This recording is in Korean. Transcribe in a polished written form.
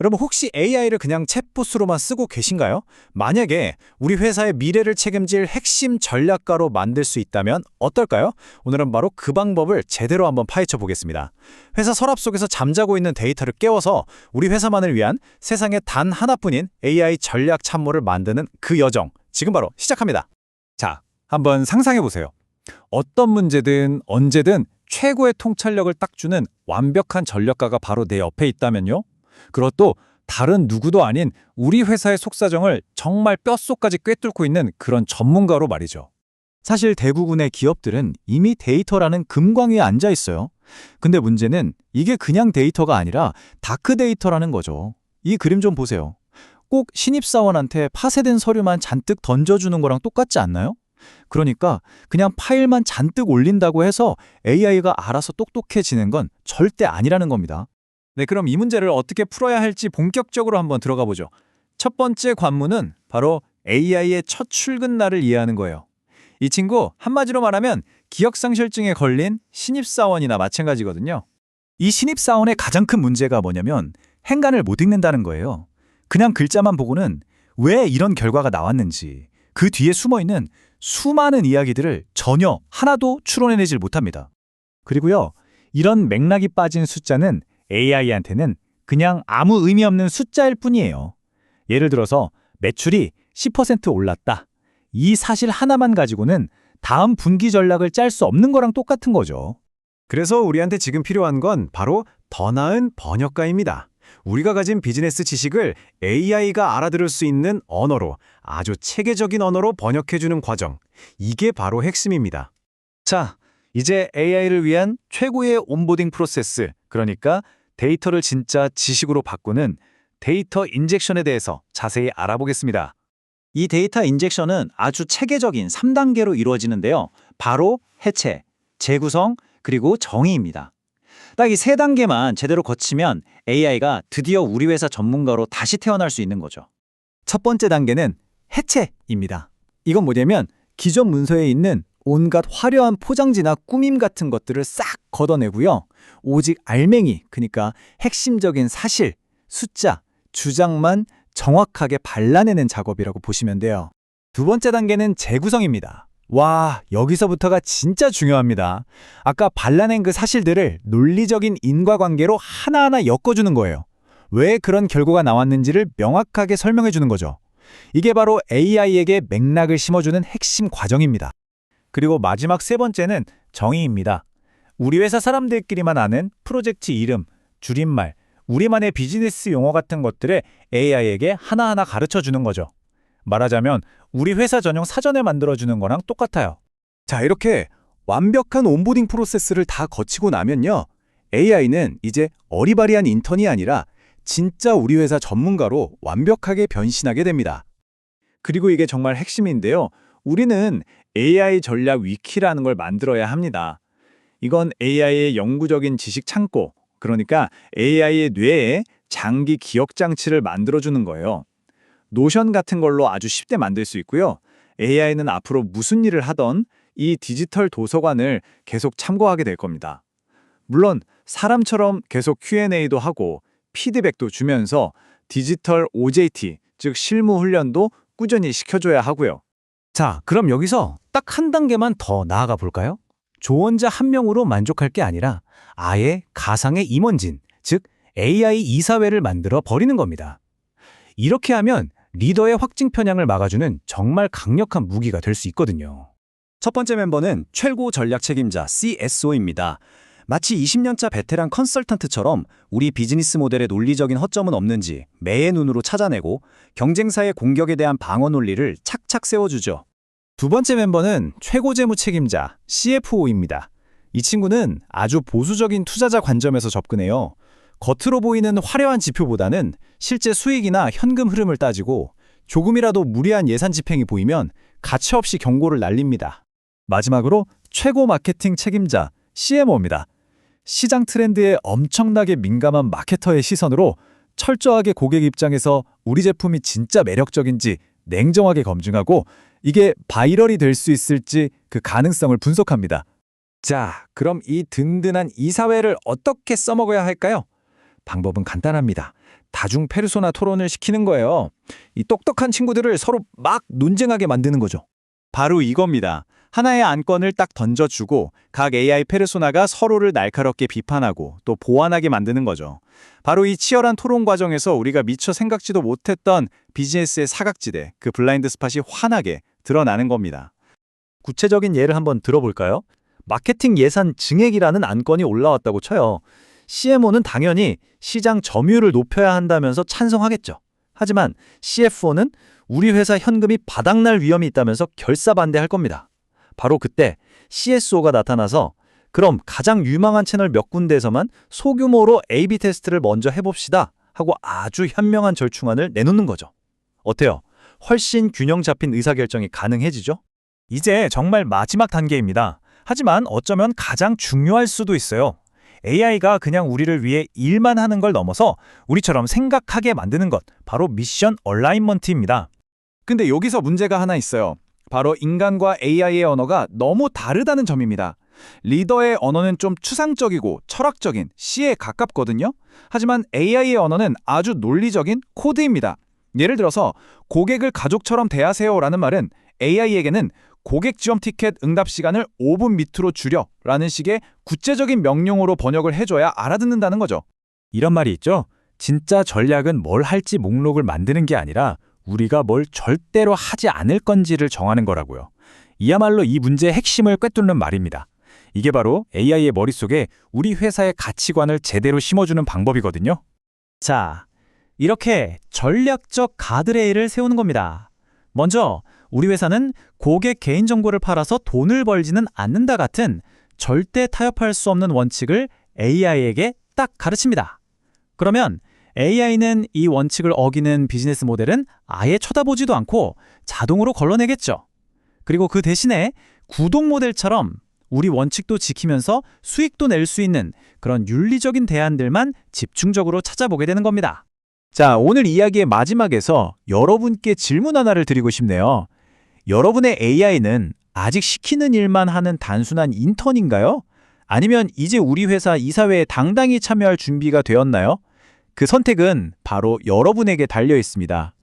여러분 혹시 AI를 그냥 챗봇으로만 쓰고 계신가요? 만약에 우리 회사의 미래를 책임질 핵심 전략가로 만들 수 있다면 어떨까요? 오늘은 바로 그 방법을 제대로 한번 파헤쳐 보겠습니다. 회사 서랍 속에서 잠자고 있는 데이터를 깨워서 우리 회사만을 위한 세상에 단 하나뿐인 AI 전략 참모를 만드는 그 여정, 지금 바로 시작합니다. 자, 한번 상상해 보세요. 어떤 문제든 언제든 최고의 통찰력을 딱 주는 완벽한 전략가가 바로 내 옆에 있다면요? 그것도 다른 누구도 아닌 우리 회사의 속사정을 정말 뼛속까지 꿰뚫고 있는 그런 전문가로 말이죠. 사실 대부분의 기업들은 이미 데이터라는 금광 위에 앉아 있어요. 근데 문제는 이게 그냥 데이터가 아니라 다크 데이터라는 거죠. 이 그림 좀 보세요. 꼭 신입사원한테 파쇄된 서류만 잔뜩 던져주는 거랑 똑같지 않나요? 그러니까 그냥 파일만 잔뜩 올린다고 해서 AI가 알아서 똑똑해지는 건 절대 아니라는 겁니다. 네, 그럼 이 문제를 어떻게 풀어야 할지 본격적으로 한번 들어가 보죠. 첫 번째 관문은 바로 AI의 첫 출근 날을 이해하는 거예요. 이 친구 한마디로 말하면 기억상실증에 걸린 신입사원이나 마찬가지거든요. 이 신입사원의 가장 큰 문제가 뭐냐면 행간을 못 읽는다는 거예요. 그냥 글자만 보고는 왜 이런 결과가 나왔는지 그 뒤에 숨어있는 수많은 이야기들을 전혀 하나도 추론해내질 못합니다. 그리고요, 이런 맥락이 빠진 숫자는 AI한테는 그냥 아무 의미 없는 숫자일 뿐이에요. 예를 들어서 매출이 10% 올랐다. 이 사실 하나만 가지고는 다음 분기 전략을 짤 수 없는 거랑 똑같은 거죠. 그래서 우리한테 지금 필요한 건 바로 더 나은 번역가입니다. 우리가 가진 비즈니스 지식을 AI가 알아들을 수 있는 언어로, 아주 체계적인 언어로 번역해주는 과정. 이게 바로 핵심입니다. 자, 이제 AI를 위한 최고의 온보딩 프로세스, 그러니까 데이터를 진짜 지식으로 바꾸는 데이터 인젝션에 대해서 자세히 알아보겠습니다. 이 데이터 인젝션은 아주 체계적인 3단계로 이루어지는데요. 바로 해체, 재구성, 그리고 정의입니다. 딱 이 3단계만 제대로 거치면 AI가 드디어 우리 회사 전문가로 다시 태어날 수 있는 거죠. 첫 번째 단계는 해체입니다. 이건 뭐냐면 기존 문서에 있는 온갖 화려한 포장지나 꾸밈 같은 것들을 싹 걷어내고요. 오직 알맹이, 그러니까 핵심적인 사실, 숫자, 주장만 정확하게 발라내는 작업이라고 보시면 돼요. 두 번째 단계는 재구성입니다. 와, 여기서부터가 진짜 중요합니다. 아까 발라낸 그 사실들을 논리적인 인과관계로 하나하나 엮어주는 거예요. 왜 그런 결과가 나왔는지를 명확하게 설명해주는 거죠. 이게 바로 AI에게 맥락을 심어주는 핵심 과정입니다. 그리고 마지막 세 번째는 정의입니다. 우리 회사 사람들끼리만 아는 프로젝트 이름, 줄임말, 우리만의 비즈니스 용어 같은 것들을 AI에게 하나하나 가르쳐주는 거죠. 말하자면 우리 회사 전용 사전을 만들어주는 거랑 똑같아요. 자, 이렇게 완벽한 온보딩 프로세스를 다 거치고 나면요, AI는 이제 어리바리한 인턴이 아니라 진짜 우리 회사 전문가로 완벽하게 변신하게 됩니다. 그리고 이게 정말 핵심인데요. 우리는 AI 전략 위키라는 걸 만들어야 합니다. 이건 AI의 영구적인 지식 창고, 그러니까 AI의 뇌에 장기 기억 장치를 만들어주는 거예요. 노션 같은 걸로 아주 쉽게 만들 수 있고요. AI는 앞으로 무슨 일을 하던 이 디지털 도서관을 계속 참고하게 될 겁니다. 물론 사람처럼 계속 Q&A도 하고 피드백도 주면서 디지털 OJT, 즉 실무 훈련도 꾸준히 시켜줘야 하고요. 자, 그럼 여기서 딱 한 단계만 더 나아가 볼까요? 조언자 한 명으로 만족할 게 아니라 아예 가상의 임원진, 즉 AI 이사회를 만들어 버리는 겁니다. 이렇게 하면 리더의 확증 편향을 막아주는 정말 강력한 무기가 될 수 있거든요. 첫 번째 멤버는 최고 전략 책임자 CSO입니다. 마치 20년차 베테랑 컨설턴트처럼 우리 비즈니스 모델의 논리적인 허점은 없는지 매의 눈으로 찾아내고 경쟁사의 공격에 대한 방어 논리를 착착 세워주죠. 두 번째 멤버는 최고 재무 책임자 CFO입니다. 이 친구는 아주 보수적인 투자자 관점에서 접근해요. 겉으로 보이는 화려한 지표보다는 실제 수익이나 현금 흐름을 따지고 조금이라도 무리한 예산 집행이 보이면 가차없이 경고를 날립니다. 마지막으로 최고 마케팅 책임자 CMO입니다. 시장 트렌드에 엄청나게 민감한 마케터의 시선으로 철저하게 고객 입장에서 우리 제품이 진짜 매력적인지 냉정하게 검증하고 이게 바이럴이 될 수 있을지 그 가능성을 분석합니다. 자, 그럼 이 든든한 이사회를 어떻게 써먹어야 할까요? 방법은 간단합니다. 다중 페르소나 토론을 시키는 거예요. 이 똑똑한 친구들을 서로 막 논쟁하게 만드는 거죠. 바로 이겁니다. 하나의 안건을 딱 던져주고 각 AI 페르소나가 서로를 날카롭게 비판하고 또 보완하게 만드는 거죠. 바로 이 치열한 토론 과정에서 우리가 미처 생각지도 못했던 비즈니스의 사각지대, 그 블라인드 스팟이 환하게 드러나는 겁니다. 구체적인 예를 한번 들어볼까요? 마케팅 예산 증액이라는 안건이 올라왔다고 쳐요. CMO는 당연히 시장 점유율을 높여야 한다면서 찬성하겠죠. 하지만 CFO는 우리 회사 현금이 바닥날 위험이 있다면서 결사반대할 겁니다. 바로 그때 CSO가 나타나서 그럼 가장 유망한 채널 몇 군데에서만 소규모로 A/B 테스트를 먼저 해봅시다 하고 아주 현명한 절충안을 내놓는 거죠. 어때요? 훨씬 균형 잡힌 의사결정이 가능해지죠? 이제 정말 마지막 단계입니다. 하지만 어쩌면 가장 중요할 수도 있어요. AI가 그냥 우리를 위해 일만 하는 걸 넘어서 우리처럼 생각하게 만드는 것, 바로 미션 얼라인먼트입니다. 근데 여기서 문제가 하나 있어요. 바로 인간과 AI의 언어가 너무 다르다는 점입니다. 리더의 언어는 좀 추상적이고 철학적인 C에 가깝거든요. 하지만 AI의 언어는 아주 논리적인 코드입니다. 예를 들어서 고객을 가족처럼 대하세요라는 말은 AI에게는 고객 지원 티켓 응답 시간을 5분 밑으로 줄여 라는 식의 구체적인 명령어로 번역을 해줘야 알아듣는다는 거죠. 이런 말이 있죠. 진짜 전략은 뭘 할지 목록을 만드는 게 아니라 우리가 뭘 절대로 하지 않을 건지를 정하는 거라고요. 이야말로 이 문제의 핵심을 꿰뚫는 말입니다. 이게 바로 AI의 머릿속에 우리 회사의 가치관을 제대로 심어주는 방법이거든요. 자, 이렇게 전략적 가드레일을 세우는 겁니다. 먼저 우리 회사는 고객 개인정보를 팔아서 돈을 벌지는 않는다 같은 절대 타협할 수 없는 원칙을 AI에게 딱 가르칩니다. 그러면 AI는 이 원칙을 어기는 비즈니스 모델은 아예 쳐다보지도 않고 자동으로 걸러내겠죠. 그리고 그 대신에 구독 모델처럼 우리 원칙도 지키면서 수익도 낼 수 있는 그런 윤리적인 대안들만 집중적으로 찾아보게 되는 겁니다. 자, 오늘 이야기의 마지막에서 여러분께 질문 하나를 드리고 싶네요. 여러분의 AI는 아직 시키는 일만 하는 단순한 인턴인가요? 아니면 이제 우리 회사 이사회에 당당히 참여할 준비가 되었나요? 그 선택은 바로 여러분에게 달려 있습니다.